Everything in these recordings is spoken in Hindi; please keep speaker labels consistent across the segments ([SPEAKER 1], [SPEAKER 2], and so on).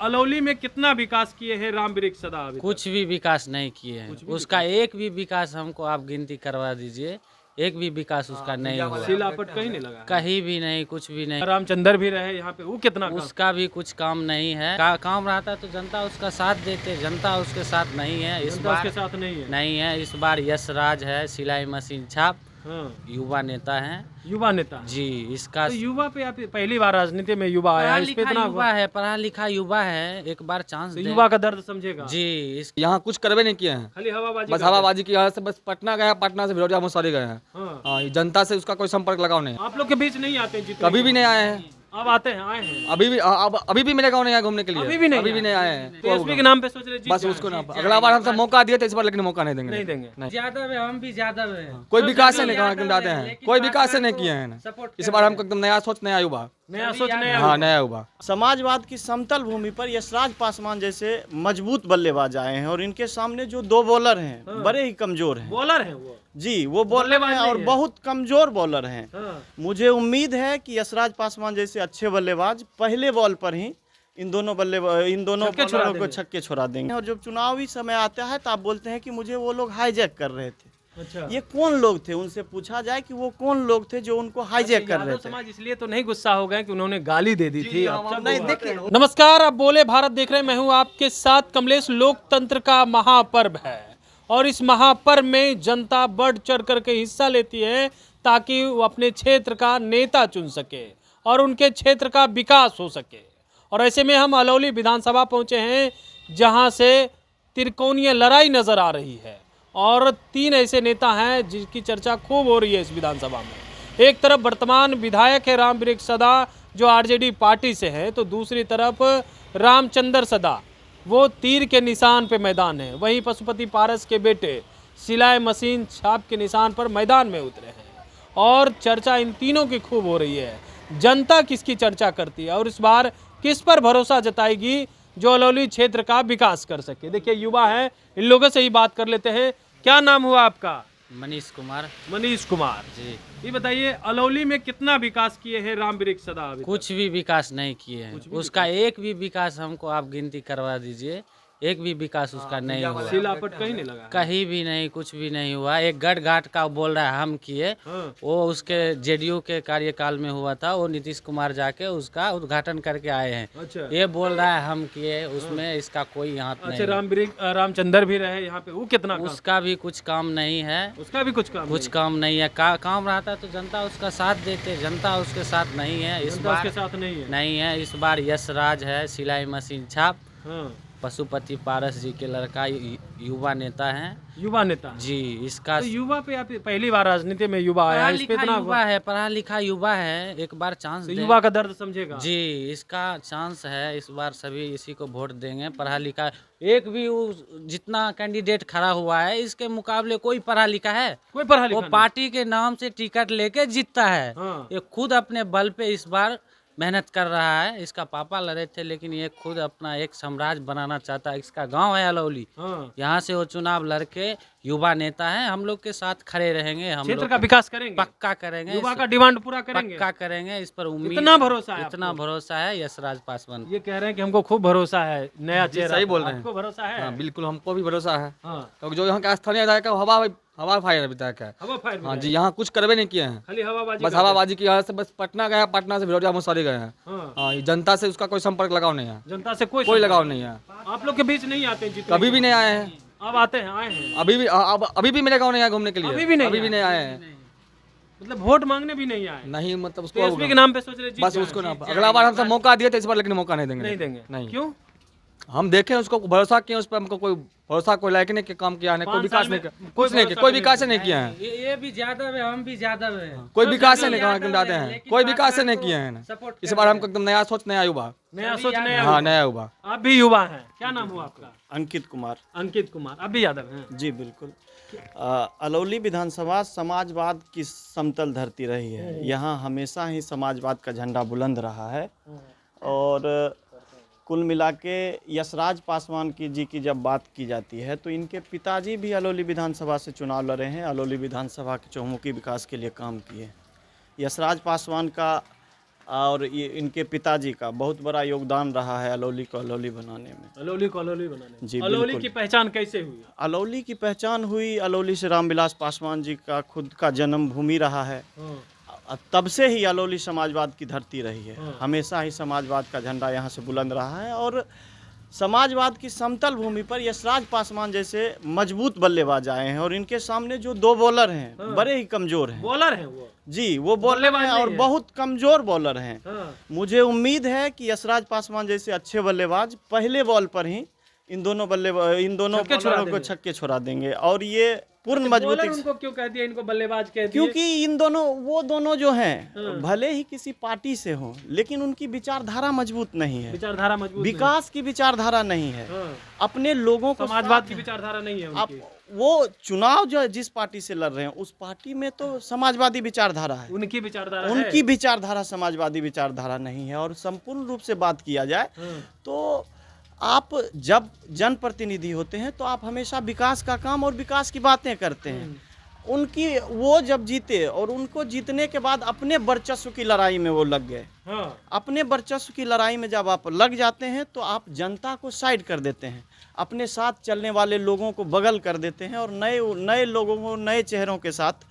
[SPEAKER 1] अलौली में कितना विकास किए हैं राम वृक्ष सदा अभी तक?
[SPEAKER 2] कुछ भी विकास नहीं किए हैं। उसका एक भी विकास हमको आप गिनती करवा दीजिए, एक भी विकास उसका नहीं हुआ।
[SPEAKER 1] सिलापट कहीं नहीं लगा है।
[SPEAKER 2] कहीं भी नहीं, कुछ भी नहीं।
[SPEAKER 1] रामचंद्र भी रहे यहाँ पे, वो कितना काम?
[SPEAKER 2] उसका भी कुछ काम नहीं है। काम रहता तो जनता उसका साथ देते, जनता उसके साथ नहीं है। इस
[SPEAKER 1] जनता
[SPEAKER 2] बार
[SPEAKER 1] उसके साथ नहीं है।
[SPEAKER 2] नहीं है। इस बार यश राज है, सिलाई मशीन छाप,
[SPEAKER 1] हाँ,
[SPEAKER 2] युवा नेता है
[SPEAKER 1] युवा नेता है।
[SPEAKER 2] जी। इसका
[SPEAKER 1] तो युवा पे आप पहली बार राजनीति में युवा आया, इस पे इतना
[SPEAKER 2] युवा है, पढ़ा लिखा युवा है, एक बार चांस
[SPEAKER 1] तो
[SPEAKER 2] दे।
[SPEAKER 1] युवा का दर्द समझेगा
[SPEAKER 2] जी।
[SPEAKER 3] यहाँ कुछ करवे नहीं किए हैं,
[SPEAKER 1] खाली हवाबाजी
[SPEAKER 3] बस
[SPEAKER 1] करते हैं।
[SPEAKER 3] हवाबाजी की वजह से बस पटना गया, पटना से फिरोजा मुसहरी गए हैं।
[SPEAKER 1] हाँ।
[SPEAKER 3] हाँ, ये जनता से उसका कोई संपर्क लगाव नहीं है।
[SPEAKER 1] आप लोग के बीच नहीं आते जितने
[SPEAKER 3] कभी भी नहीं आए हैं।
[SPEAKER 1] अब आते हैं, आए हैं।
[SPEAKER 3] अभी भी मेरे गाँव नहीं आए घूमने के लिए।
[SPEAKER 1] अभी भी नहीं
[SPEAKER 3] आए हैं।
[SPEAKER 1] टीएसपी के नाम पे सोच रहे जीत
[SPEAKER 3] बस
[SPEAKER 1] जाएं।
[SPEAKER 3] उसको ना, अगला बार हमसे मौका दिए तो इस बार लेकिन मौका नहीं देंगे।
[SPEAKER 1] नहीं देंगे।
[SPEAKER 2] ज्यादा है, हम भी ज्यादा है।
[SPEAKER 3] कोई विकास नहीं कहा एकदम जाते हैं, कोई विकास से नहीं किए हैं। इस बार हमको एकदम नया सोच, नया युवा।
[SPEAKER 1] नया सोच नया
[SPEAKER 3] हाँ, नया युवा।
[SPEAKER 4] समाजवाद की समतल भूमि पर यशराज पासवान जैसे मजबूत बल्लेबाज आए हैं और इनके सामने जो दो बॉलर हैं बड़े ही कमजोर हैं।
[SPEAKER 1] बॉलर है वो।
[SPEAKER 4] जी, वो बॉलर हैं और बहुत कमजोर बॉलर हैं।
[SPEAKER 1] हाँ।
[SPEAKER 4] मुझे उम्मीद है कि यशराज पासवान जैसे अच्छे बल्लेबाज पहले बॉल पर ही इन दोनों बॉलरों को छक्के छुड़ा देंगे। और जब चुनावी समय आता है तो आप बोलते हैं कि मुझे वो लोग हाईजैक कर रहे थे।
[SPEAKER 1] अच्छा,
[SPEAKER 4] ये कौन लोग थे? उनसे पूछा जाए कि वो कौन लोग थे जो उनको हाईजैक कर रहे
[SPEAKER 1] यादव
[SPEAKER 4] थे।
[SPEAKER 1] समाज इसलिए तो नहीं गुस्सा हो गए कि उन्होंने गाली दे दी थी।
[SPEAKER 4] नहीं, देखिए,
[SPEAKER 1] नमस्कार, आप बोले भारत देख रहे हैं। मैं हूं आपके साथ कमलेश। लोकतंत्र का महापर्व है और इस महापर्व में जनता बढ़ चढ़ करके हिस्सा लेती है ताकि वो अपने क्षेत्र का नेता चुन सके और उनके क्षेत्र का विकास हो सके। और ऐसे में हम अलौली विधानसभा पहुंचे हैं जहां से त्रिकोणीय लड़ाई नजर आ रही है और तीन ऐसे नेता हैं जिनकी चर्चा खूब हो रही है इस विधानसभा में। एक तरफ वर्तमान विधायक है राम वृक्ष सदा जो आरजेडी पार्टी से है, तो दूसरी तरफ रामचंद्र सदा वो तीर के निशान पे मैदान है। वहीं पशुपति पारस के बेटे सिलाई मशीन छाप के निशान पर मैदान में उतरे हैं और चर्चा इन तीनों की खूब हो रही है। जनता किसकी चर्चा करती है और इस बार किस पर भरोसा जताएगी जो अलौली क्षेत्र का विकास कर सके। देखिए, युवा है, इन लोगों से ही बात कर लेते हैं। क्या नाम हुआ आपका?
[SPEAKER 2] मनीष कुमार
[SPEAKER 1] मनीष कुमार
[SPEAKER 2] जी।
[SPEAKER 1] ये बताइए, अलौली में कितना विकास किए हैं राम वृक्ष सदा अभी तक?
[SPEAKER 2] कुछ भी विकास नहीं किए हैं। उसका एक भी विकास हमको आप गिनती करवा दीजिए, एक भी विकास उसका नहीं हुआ।
[SPEAKER 1] सिलापट कहीं नहीं लगा है।
[SPEAKER 2] कहीं भी नहीं, कुछ भी नहीं हुआ। एक गढ़ घाट का बोल रहा है हम किए,
[SPEAKER 1] हाँ।
[SPEAKER 2] वो उसके जेडीयू के कार्यकाल में हुआ था। वो नीतीश कुमार जाके उसका उद्घाटन करके आए हैं।
[SPEAKER 1] अच्छा,
[SPEAKER 2] ये बोल रहा है हम किए, उसमें इसका कोई हाथ
[SPEAKER 1] अच्छा,
[SPEAKER 2] नहीं।
[SPEAKER 1] रामचंद्र भी रहे यहाँ पे, वो कितना काम?
[SPEAKER 2] उसका भी कुछ काम नहीं है।
[SPEAKER 1] उसका भी कुछ काम
[SPEAKER 2] कुछ काम नहीं है। काम रहता तो जनता उसका साथ देते, जनता उसके साथ नहीं है। इस
[SPEAKER 1] जनता
[SPEAKER 2] बार
[SPEAKER 1] उसके साथ नहीं है।
[SPEAKER 2] नहीं है। इस बार यश राज है, सिलाई मशीन छाप,
[SPEAKER 1] हाँ,
[SPEAKER 2] पशुपति पारस जी के लड़का, युवा नेता है
[SPEAKER 1] युवा नेता है।
[SPEAKER 2] जी। इसका
[SPEAKER 1] तो युवा पे आप पहली बार राजनीति में युवा आया, इस पे इतना
[SPEAKER 2] युवा है, पढ़ा लिखा युवा है, एक बार चांस
[SPEAKER 1] तो
[SPEAKER 2] दे।
[SPEAKER 1] युवा का दर्द समझेगा।
[SPEAKER 2] जी, इसका चांस है। इस बार सभी इसी को वोट देंगे। पढ़ा लिखा एक भी जितना कैंडिडेट खड़ा हुआ है इसके मुकाबले कोई पढ़ा लिखा है?
[SPEAKER 1] कोई पढ़ा लिखा
[SPEAKER 2] वो
[SPEAKER 1] नहीं।
[SPEAKER 2] पार्टी के नाम से टिकट लेके जीतता है।
[SPEAKER 1] हाँ।
[SPEAKER 2] ये खुद अपने बल पे इस बार मेहनत कर रहा है। इसका पापा लड़े थे लेकिन ये खुद अपना एक साम्राज्य बनाना चाहता है। इसका गांव है अलौली,
[SPEAKER 1] हाँ।
[SPEAKER 2] यहाँ से वो चुनाव लड़के युवा नेता है। हम लोग के साथ खड़े रहेंगे, हम
[SPEAKER 1] क्षेत्र
[SPEAKER 2] लोग
[SPEAKER 1] का विकास करेंगे,
[SPEAKER 2] पक्का करेंगे,
[SPEAKER 1] युवा का डिमांड पूरा करेंगे,
[SPEAKER 2] पक्का करेंगे। इस पर उम्मीद,
[SPEAKER 1] इतना भरोसा है
[SPEAKER 2] इतना
[SPEAKER 1] आपको?
[SPEAKER 2] भरोसा है यशराज पासवान।
[SPEAKER 1] ये कह रहे हैं कि हमको खूब भरोसा है, नया चेहरा।
[SPEAKER 3] सही बोल रहे हैं।
[SPEAKER 1] आपको भरोसा है?
[SPEAKER 3] हाँ, बिल्कुल हमको भी भरोसा है,
[SPEAKER 1] हाँ,
[SPEAKER 3] क्योंकि जो यहाँ का स्थानीय विधायक है वो हवा फायर विधायक है।
[SPEAKER 1] हवा फायर
[SPEAKER 3] हाँ
[SPEAKER 1] में
[SPEAKER 3] जी, यहाँ कुछ करवे नहीं किए हैं,
[SPEAKER 1] खाली हवाबाजी
[SPEAKER 3] बस
[SPEAKER 1] करते हैं।
[SPEAKER 3] हवाबाजी की वजह से बस पटना गया, पटना से फिरोजा मुसहरी गए हैं।
[SPEAKER 1] हाँ,
[SPEAKER 3] हाँ, ये जनता से उसका कोई संपर्क लगाव नहीं है।
[SPEAKER 1] जनता से कोई
[SPEAKER 3] कोई लगाव नहीं है।
[SPEAKER 1] आप लोग के बीच नहीं आते जितने?
[SPEAKER 3] कभी भी नहीं आए हैं।
[SPEAKER 1] अब आते हैं, आए हैं।
[SPEAKER 3] अभी भी मेरे गाँव नहीं आए घूमने के लिए।
[SPEAKER 1] अभी भी नहीं
[SPEAKER 3] आए हैं।
[SPEAKER 1] मतलब वोट मांगने भी नहीं आए?
[SPEAKER 3] नहीं, मतलब
[SPEAKER 1] टीएसपी
[SPEAKER 3] उसको
[SPEAKER 1] के नाम पे सोच रहे जीत
[SPEAKER 3] बस
[SPEAKER 1] जाएं।
[SPEAKER 3] उसको ना, अगला बार हमसे मौका दिए तो इस बार लेकिन मौका नहीं देंगे।
[SPEAKER 1] नहीं देंगे।
[SPEAKER 3] नहीं।
[SPEAKER 1] क्यों?
[SPEAKER 3] हम देखें उसको, भरोसा किए उस पर, हमको कोई भरोसा, कोई लायक नहीं के काम किया है, कोई
[SPEAKER 1] 5
[SPEAKER 3] विकास
[SPEAKER 1] साल
[SPEAKER 3] नहीं
[SPEAKER 1] में
[SPEAKER 3] किया,
[SPEAKER 1] कोई
[SPEAKER 3] कुछ नहीं किया,
[SPEAKER 1] भरोसा
[SPEAKER 3] कोई
[SPEAKER 1] नहीं
[SPEAKER 3] विकास नहीं किया है।
[SPEAKER 2] ये भी ज्यादा है, हम भी ज्यादा है।
[SPEAKER 3] कोई विकास नहीं कहा एकदम जाते हैं, कोई विकास नहीं किए हैं। इस बार हमको एकदम नया सोच, नया युवा।
[SPEAKER 1] नया सोच, नया
[SPEAKER 3] हाँ, नया युवा।
[SPEAKER 1] आप भी युवा हैं। क्या नाम हुआ आपका?
[SPEAKER 4] अंकित कुमार।
[SPEAKER 1] अंकित कुमार। आप भी यादव हैं?
[SPEAKER 4] जी बिल्कुल। अलौली विधानसभा समाजवाद की समतल धरती रही है। यहाँ हमेशा ही समाजवाद का झंडा बुलंद रहा है और कुल मिला के यशराज पासवान जी की जब बात की जाती है तो इनके पिताजी भी अलौली विधानसभा से चुनाव लड़े हैं। अलौली विधानसभा के चहुमुखी विकास के लिए काम किए। यशराज पासवान का और ये इनके पिताजी का बहुत बड़ा योगदान रहा है अलौली को अलौली बनाने में।
[SPEAKER 1] अलौली को अलौली बनाने।
[SPEAKER 4] जी,
[SPEAKER 1] अलौली
[SPEAKER 4] बिल्कुल।
[SPEAKER 1] की पहचान कैसे हुई?
[SPEAKER 4] अलौली की पहचान हुई, अलौली से रामविलास पासवान जी का खुद का जन्म भूमि रहा है। तब से ही अलौली समाजवाद की धरती रही है। हमेशा ही समाजवाद का झंडा यहाँ से बुलंद रहा है और समाजवाद की समतल भूमि पर यशराज पासवान जैसे मजबूत बल्लेबाज आए हैं और इनके सामने जो दो बॉलर हैं बड़े ही कमजोर हैं।
[SPEAKER 1] बॉलर हैं वो?
[SPEAKER 4] जी, वो बॉलर हैं और बहुत कमजोर बॉलर हैं। मुझे उम्मीद है कि यशराज पासवान जैसे अच्छे बल्लेबाज पहले बॉल पर ही इन दोनों बॉलरों को छक्के छुड़ा देंगे और ये पूर्ण मजबूती।
[SPEAKER 1] उनको क्यों कह दिया, इनको बल्लेबाज कह दिया?
[SPEAKER 4] क्योंकि वो दोनों जो हैं भले ही किसी पार्टी से हों लेकिन उनकी विचारधारा मजबूत नहीं है।
[SPEAKER 1] विचारधारा मजबूत
[SPEAKER 4] विकास की विचारधारा नहीं है। अपने लोगों को
[SPEAKER 1] समाजवाद की विचारधारा नहीं है
[SPEAKER 4] आप
[SPEAKER 1] उनकी।
[SPEAKER 4] वो चुनाव जो जिस पार्टी से लड़ रहे हैं उस पार्टी में तो समाजवादी विचारधारा है,
[SPEAKER 1] उनकी विचारधारा
[SPEAKER 4] उनकी विचारधारा समाजवादी विचारधारा नहीं है। और संपूर्ण रूप से बात किया जाए तो आप जब जनप्रतिनिधि होते हैं तो आप हमेशा विकास का काम और विकास की बातें करते हैं। उनकी वो जब जीते और उनको जीतने के बाद अपने वर्चस्व की लड़ाई में वो लग गए। अपने वर्चस्व की लड़ाई में जब आप लग जाते हैं तो आप जनता को साइड कर देते हैं, अपने साथ चलने वाले लोगों को बगल कर देते हैं और नए लोगों को नए चेहरों के साथ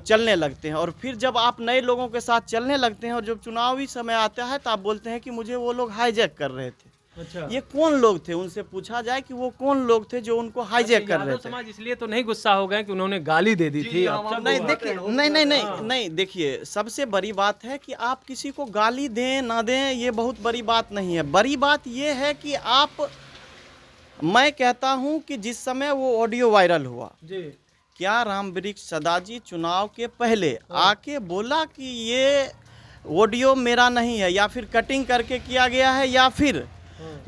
[SPEAKER 4] चलने लगते हैं। और फिर जब आप नए लोगों के साथ चलने लगते हैं और जब चुनावी समय आता है तो आप बोलते हैं कि मुझे वो लोग हाईजैक कर रहे थे।
[SPEAKER 1] अच्छा,
[SPEAKER 4] ये कौन लोग थे? उनसे पूछा जाए कि वो कौन लोग थे जो उनको हाईजैक कर रहे थे।
[SPEAKER 1] समाज इसलिए तो नहीं गुस्सा हो गए कि उन्होंने गाली दे दी थी?
[SPEAKER 4] नहीं देखिए, नहीं देखिए, सबसे बड़ी बात है कि आप किसी को गाली दें ना दें ये बहुत बड़ी बात नहीं है। बड़ी बात ये है कि मैं कहता हूं कि जिस समय वो ऑडियो वायरल हुआ
[SPEAKER 1] जी,
[SPEAKER 4] क्या रामवृक्ष सदा जी चुनाव के पहले आके बोला कि ये ऑडियो मेरा नहीं है या फिर कटिंग करके किया गया है या फिर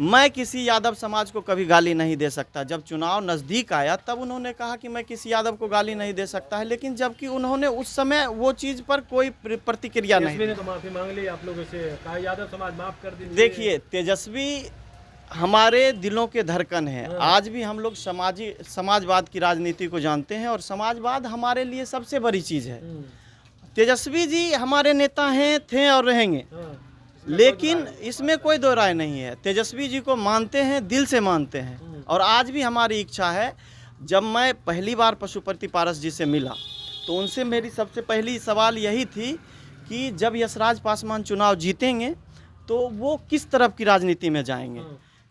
[SPEAKER 4] मैं किसी यादव समाज को कभी गाली नहीं दे सकता? जब चुनाव नज़दीक आया तब उन्होंने कहा कि मैं किसी यादव को गाली नहीं दे सकता है, लेकिन जबकि उन्होंने उस समय वो चीज़ पर कोई प्रतिक्रिया नहीं दी।
[SPEAKER 1] तो माफी मांग ली आप लोगों से, कहा यादव समाज माफ कर दीजिए।
[SPEAKER 4] देखिए, तेजस्वी हमारे दिलों के धड़कन है। आज भी हम लोग समाजवाद की राजनीति को जानते हैं और समाजवाद हमारे लिए सबसे बड़ी चीज़ है। तेजस्वी जी हमारे नेता हैं, थे और रहेंगे, लेकिन इसमें कोई दो राय नहीं है। तेजस्वी जी को मानते हैं, दिल से मानते हैं। और आज भी हमारी इच्छा है, जब मैं पहली बार पशुपति पारस जी से मिला तो उनसे मेरी सबसे पहली सवाल यही थी कि जब यशराज पासवान चुनाव जीतेंगे तो वो किस तरफ की राजनीति में जाएंगे।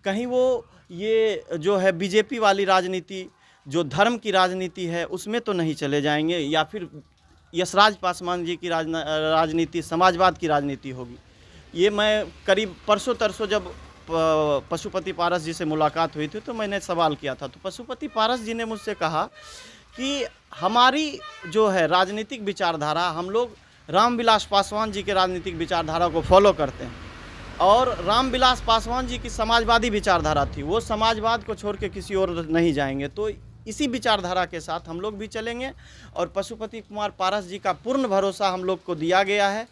[SPEAKER 4] कहीं वो ये जो है बीजेपी वाली राजनीति, जो धर्म की राजनीति है, उसमें तो नहीं चले जाएंगे, या फिर यशराज पासवान जी की राजनीति समाजवाद की राजनीति होगी। ये मैं करीब परसों तरसों जब पशुपति पारस जी से मुलाकात हुई थी तो मैंने सवाल किया था, तो पशुपति पारस जी ने मुझसे कहा कि हमारी जो है राजनीतिक विचारधारा, हम लोग रामविलास पासवान जी के राजनीतिक विचारधारा को फॉलो करते हैं और रामविलास पासवान जी की समाजवादी विचारधारा थी, वो समाजवाद को छोड़ के किसी और नहीं जाएंगे। तो इसी विचारधारा के साथ हम लोग भी चलेंगे और पशुपति कुमार पारस जी का पूर्ण भरोसा हम लोग को दिया गया है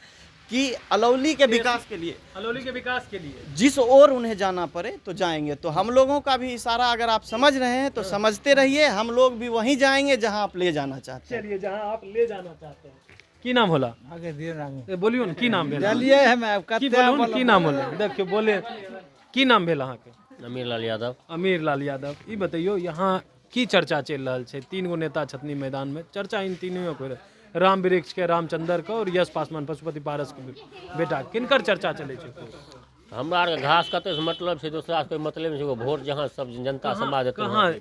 [SPEAKER 4] कि अलौली के विकास के लिए जिस ओर उन्हें जाना पड़े तो जाएंगे। तो हम लोगों का भी इशारा अगर आप समझ रहे हैं तो समझते रहिए, हम लोग भी वहीं जाएंगे जहां आप ले जाना चाहते हैं।
[SPEAKER 1] चलिए, जहां आप ले जाना चाहते हैं। की नाम होला आगे बोलियो न, की नाम भेल की बोलू न, की नाम होला देखियो बोले की नाम भेल अहाँ के?
[SPEAKER 2] अमीर लाल यादव।
[SPEAKER 1] अमीर लाल यादव। ई बताइयो यहाँ की चर्चा चल रहा है? 3 गो नेता छतनी मैदान में, चर्चा इन तीनों को, रामवृक्ष के, रामचंद्र का और यश पासवान पशुपति पारस के बेटा, किनकर चर्चा चले?
[SPEAKER 2] हमरा घास कते से मतलब से, दूसरा कोई मतलब नहीं है। वोट जहाँ सब जनता समाज
[SPEAKER 1] कहाँ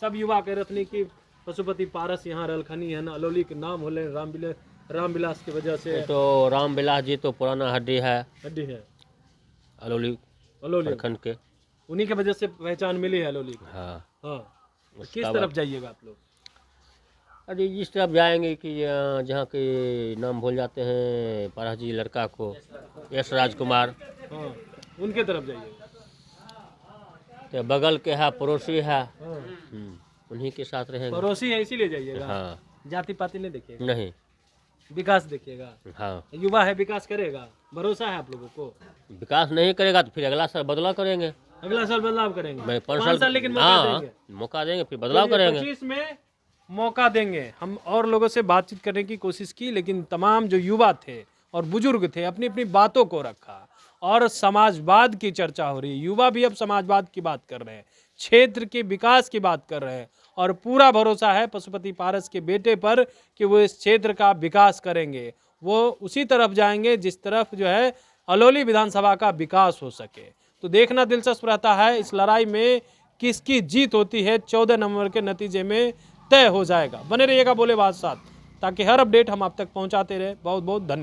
[SPEAKER 1] सब युवा कह रहे कि पशुपति पारस यहाँ रहलखनी है ना, अलौली के नाम होले रामविलास की वजह से।
[SPEAKER 2] तो रामविलास जी तो पुराना हड्डी है अलौली प्रखंड के,
[SPEAKER 1] उन्हीं के वजह से पहचान मिली है अलौली को।
[SPEAKER 2] हाँ।
[SPEAKER 1] किस तरफ जाइएगा आप लोग?
[SPEAKER 2] अरे इस तरफ जाएंगे कि जहाँ के नाम भूल जाते हैं पारस जी लड़का को, यशराज कुमार,
[SPEAKER 1] उनके तरफ जाइएगा।
[SPEAKER 2] तो बगल के है, पड़ोसी है, उन्हीं के साथ रहेंगे।
[SPEAKER 1] पड़ोसी है इसीलिए जाइएगा।
[SPEAKER 2] हाँ।
[SPEAKER 1] जाति पाति नहीं देखिएगा?
[SPEAKER 2] नहीं,
[SPEAKER 1] विकास देखिएगा।
[SPEAKER 2] हाँ।
[SPEAKER 1] युवा है, विकास करेगा, भरोसा है आप लोगों को?
[SPEAKER 2] विकास नहीं करेगा तो फिर अगला साल बदलाव करेंगे।
[SPEAKER 1] अगला साल बदलाव करेंगे?
[SPEAKER 2] 5 साल
[SPEAKER 1] लेकिन
[SPEAKER 2] मौका देंगे, फिर बदलाव करेंगे।
[SPEAKER 1] 25 में मौका देंगे। हम और लोगों से बातचीत करने की कोशिश की, लेकिन तमाम जो युवा थे और बुजुर्ग थे, अपनी अपनी बातों को रखा और समाजवाद की चर्चा हो रही है। युवा भी अब समाजवाद की बात कर रहे हैं, क्षेत्र के विकास की बात कर रहे हैं और पूरा भरोसा है पशुपति पारस के बेटे पर कि वो इस क्षेत्र का विकास करेंगे। वो उसी तरफ जाएंगे जिस तरफ जो है अलौली विधानसभा का विकास हो सके। तो देखना दिलचस्प रहता है इस लड़ाई में किसकी जीत होती है। 14 नवंबर के नतीजे में तय हो जाएगा। बने रहिएगा भोलेबाज साथ, ताकि हर अपडेट हम आप तक पहुंचाते रहे। बहुत बहुत धन्यवाद।